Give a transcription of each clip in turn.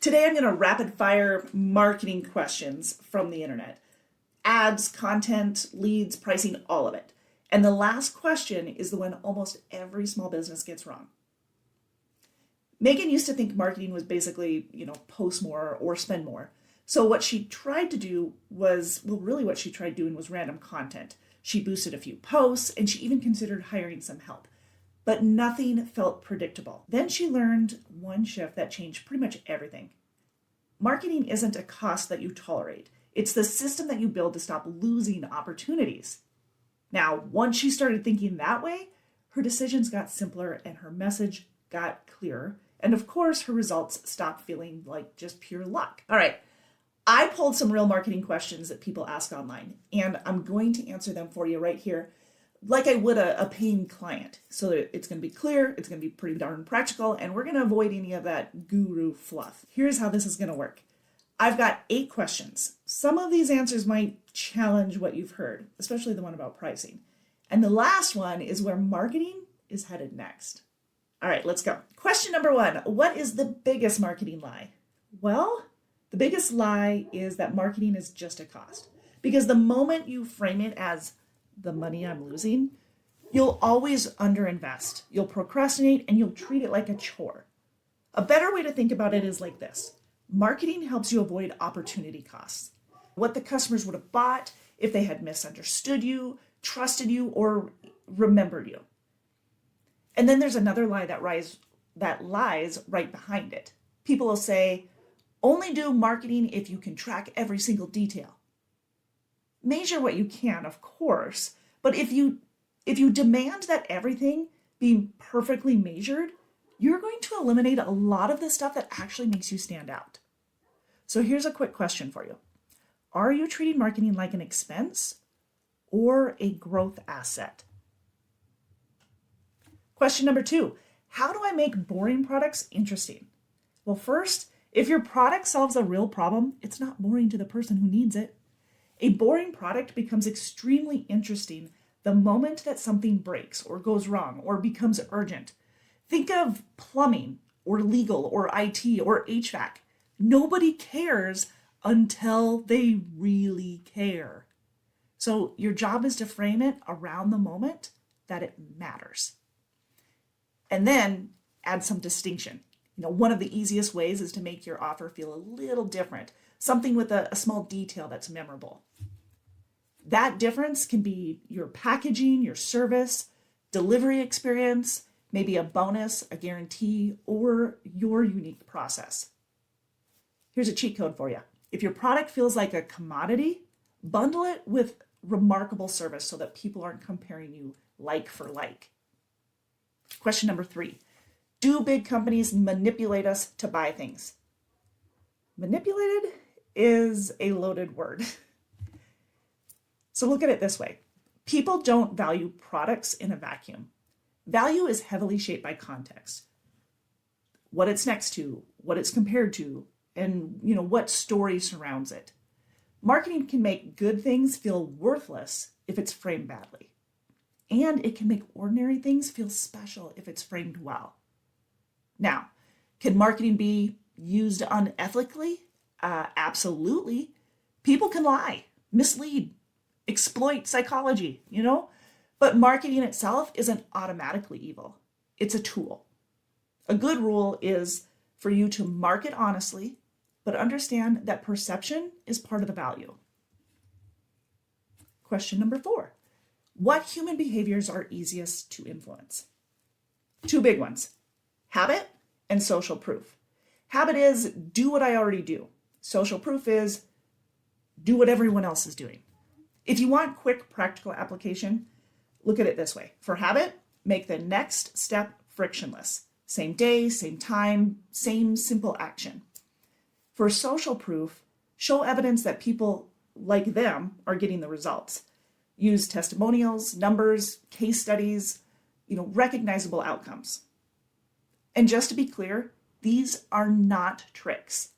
Today I'm going to rapid fire marketing questions from the internet. Ads, content, leads, pricing, all of it. And the last question is the one almost every small business gets wrong. Megan used to think marketing was basically, post more or spend more. So what she tried to do was, what she tried doing was random content. She boosted a few posts and she even considered hiring some help. But nothing felt predictable. Then she learned one shift that changed pretty much everything. Marketing isn't a cost that you tolerate. It's the system that you build to stop losing opportunities. Now, once she started thinking that way, her decisions got simpler and her message got clearer. And of course, her results stopped feeling like just pure luck. All right, I pulled some real marketing questions that people ask online, and I'm going to answer them for you right here, like I would a paying client. So that it's going to be clear, it's going to be pretty darn practical, and we're going to avoid any of that guru fluff. Here's how this is going to work. I've got 8 questions. Some of these answers might challenge what you've heard, especially the one about pricing. And the last one is where marketing is headed next. All right, let's go. Question number 1, what is the biggest marketing lie? Well, the biggest lie is that marketing is just a cost. Because the moment you frame it as the money I'm losing, you'll always underinvest. You'll procrastinate and you'll treat it like a chore. A better way to think about it is like this. Marketing helps you avoid opportunity costs. What the customers would have bought if they had misunderstood you, trusted you, or remembered you. And then there's another lie that lies right behind it. People will say, only do marketing if you can track every single detail. Measure what you can, of course, but if you demand that everything be perfectly measured, you're going to eliminate a lot of the stuff that actually makes you stand out. So here's a quick question for you. Are you treating marketing like an expense or a growth asset? Question number 2, how do I make boring products interesting? Well, first, if your product solves a real problem, it's not boring to the person who needs it. A boring product becomes extremely interesting the moment that something breaks or goes wrong or becomes urgent. Think of plumbing or legal or IT or HVAC. Nobody cares until they really care. So your job is to frame it around the moment that it matters. And then add some distinction. One of the easiest ways is to make your offer feel a little different, something with a small detail that's memorable. That difference can be your packaging, your service, delivery experience, maybe a bonus, a guarantee, or your unique process. Here's a cheat code for you. If your product feels like a commodity, bundle it with remarkable service so that people aren't comparing you like for like. Question number 3, do big companies manipulate us to buy things? Manipulated is a loaded word. So look at it this way. People don't value products in a vacuum. Value is heavily shaped by context. What it's next to, what it's compared to, and what story surrounds it. Marketing can make good things feel worthless if it's framed badly. And it can make ordinary things feel special if it's framed well. Now, can marketing be used unethically? Absolutely. People can lie, mislead, exploit psychology, But marketing itself isn't automatically evil. It's a tool. A good rule is for you to market honestly, but understand that perception is part of the value. Question number 4. What human behaviors are easiest to influence? 2 big ones, habit and social proof. Habit is do what I already do. Social proof is do what everyone else is doing. If you want quick practical application, look at it this way. For habit, make the next step frictionless. Same day, same time, same simple action. For social proof, show evidence that people like them are getting the results. Use testimonials, numbers, case studies, recognizable outcomes. And just to be clear, these are not tricks.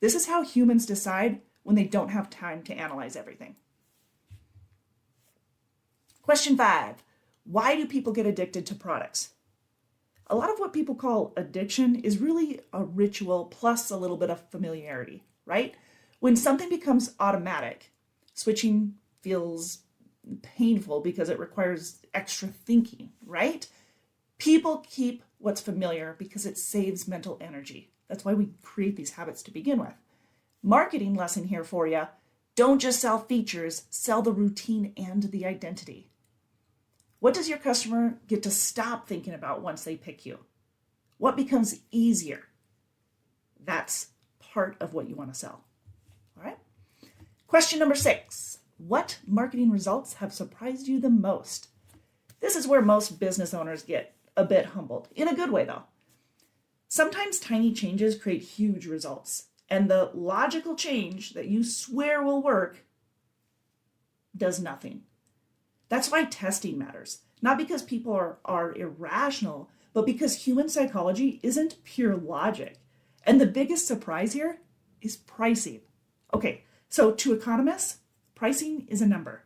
This is how humans decide when they don't have time to analyze everything. Question 5, why do people get addicted to products? A lot of what people call addiction is really a ritual plus a little bit of familiarity, right? When something becomes automatic, switching feels painful because it requires extra thinking, right? People keep what's familiar because it saves mental energy. That's why we create these habits to begin with. Marketing lesson here for you. Don't just sell features, sell the routine and the identity. What does your customer get to stop thinking about once they pick you? What becomes easier? That's part of what you want to sell. All right. Question number 6. What marketing results have surprised you the most? This is where most business owners get a bit humbled, in a good way though. Sometimes tiny changes create huge results, and the logical change that you swear will work does nothing. That's why testing matters. Not because people are irrational, but because human psychology isn't pure logic. And the biggest surprise here is pricing. Okay, so to economists, pricing is a number.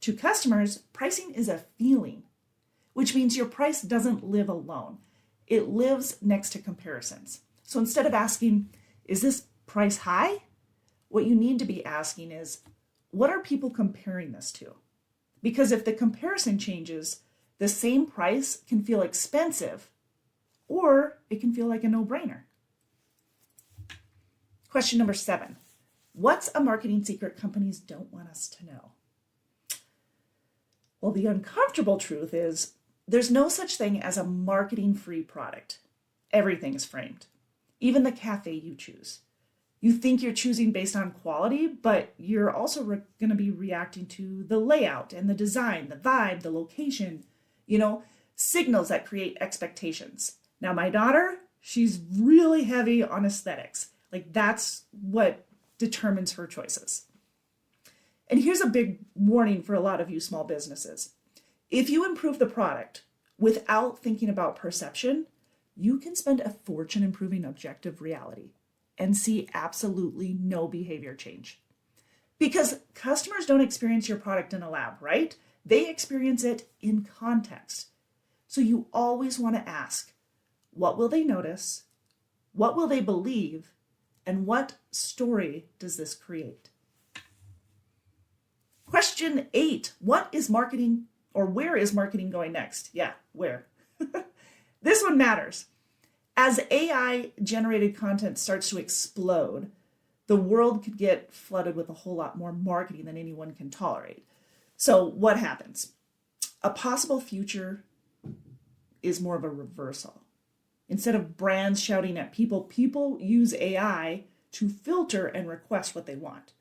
To customers, pricing is a feeling, which means your price doesn't live alone. It lives next to comparisons. So instead of asking, is this price high? What you need to be asking is, what are people comparing this to? Because if the comparison changes, the same price can feel expensive, or it can feel like a no-brainer. Question number 7. What's a marketing secret companies don't want us to know? Well, the uncomfortable truth is there's no such thing as a marketing-free product. Everything is framed, even the cafe you choose. You think you're choosing based on quality, but you're also going to be reacting to the layout and the design, the vibe, the location, signals that create expectations. Now, my daughter, she's really heavy on aesthetics. That's what determines her choices. And here's a big warning for a lot of you small businesses. If you improve the product without thinking about perception, you can spend a fortune improving objective reality and see absolutely no behavior change. Because customers don't experience your product in a lab, right? They experience it in context. So you always want to ask, what will they notice? What will they believe? And what story does this create? Question 8, what is marketing, or where is marketing going next? Yeah, where? This one matters. As AI-generated content starts to explode, the world could get flooded with a whole lot more marketing than anyone can tolerate. So what happens? A possible future is more of a reversal. Instead of brands shouting at people, people use AI to filter and request what they want.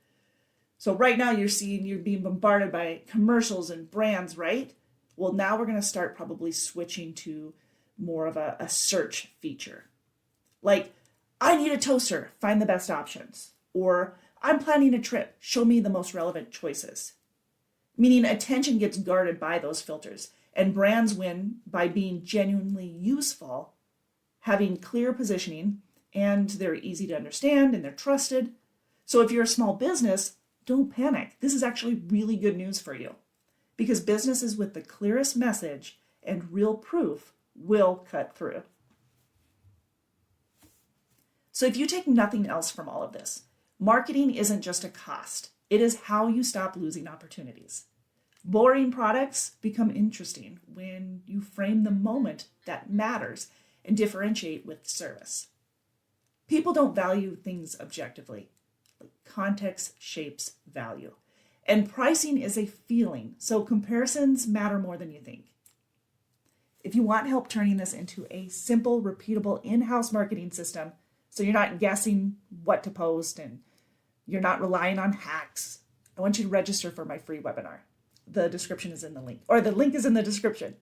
So right now you're being bombarded by commercials and brands, right? Well, now we're going to start probably switching to more of a search feature. Like, I need a toaster, find the best options. Or, I'm planning a trip, show me the most relevant choices. Meaning attention gets guarded by those filters, and brands win by being genuinely useful, having clear positioning, and they're easy to understand and they're trusted. So if you're a small business, don't panic. This is actually really good news for you, because businesses with the clearest message and real proof will cut through. So if you take nothing else from all of this, marketing isn't just a cost. It is how you stop losing opportunities. Boring products become interesting when you frame the moment that matters and differentiate with service. People don't value things objectively. Context shapes value. And pricing is a feeling, so comparisons matter more than you think. If you want help turning this into a simple, repeatable in-house marketing system, so you're not guessing what to post and you're not relying on hacks, I want you to register for my free webinar. The description is in the link, or the link is in the description.